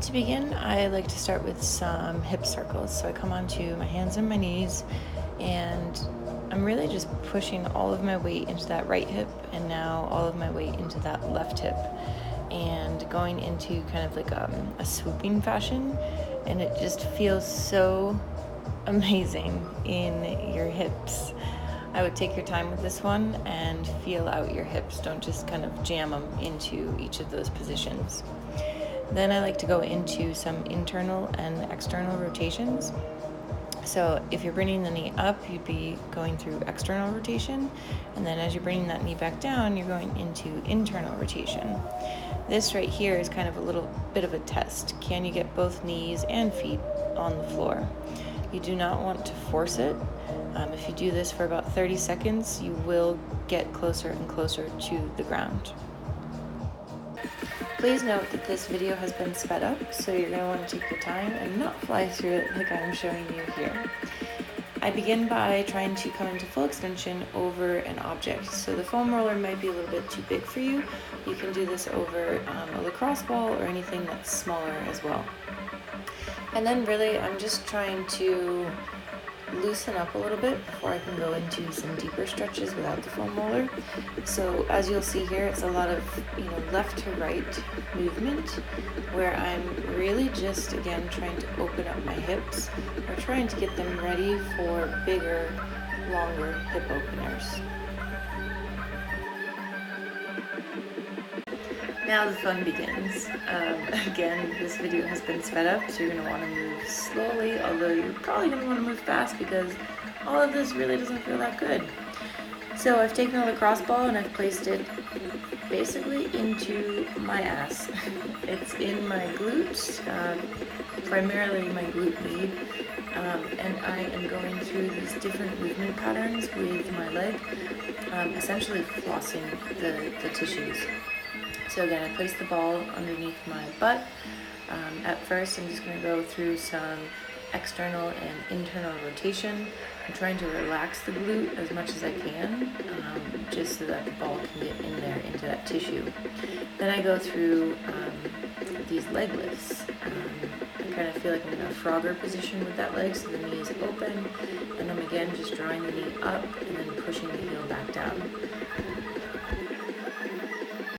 To begin, I like to start with some hip circles. So I come onto my hands and my knees, and I'm really just pushing all of my weight into that right hip and now all of my weight into that left hip, and going into kind of like a swooping fashion, and it just feels so amazing in your hips. I would take your time with this one and feel out your hips. Don't just kind of jam them into each of those positions. Then I like to go into some internal and external rotations. So if you're bringing the knee up, you'd be going through external rotation, and then as you're bringing that knee back down, you're going into internal rotation. This right here is kind of a little bit of a test. Can you get both knees and feet on the floor? You do not want to force it. If you do this for about 30 seconds, you will get closer and closer to the ground. Please note that this video has been sped up, so you're going to want to take your time and not fly through it like I'm showing you here. I begin by trying to come into full extension over an object. So the foam roller might be a little bit too big for you. You can do this over a lacrosse ball or anything that's smaller as well. And then really I'm just trying to loosen up a little bit before I can go into some deeper stretches without the foam roller. So as you'll see here, it's a lot of left to right movement where I'm really just again trying to open up my hips or trying to get them ready for bigger, longer hip openers. Now the fun begins. Again, this video has been sped up, so you're going to want to move slowly, although you're probably going to want to move fast because all of this really doesn't feel that good. So I've taken a lacrosse ball and I've placed it basically into my ass. It's in my glutes, primarily my glute lead, and I am going through these different movement patterns with my leg, essentially flossing the tissues. So again, I place the ball underneath my butt. At first, I'm just going to go through some external and internal rotation. I'm trying to relax the glute as much as I can, just so that the ball can get in there into that tissue. Then I go through these leg lifts. I kind of feel like I'm in a frogger position with that leg, so the knee is open, and I'm again just drawing the knee up and then pushing the heel back down.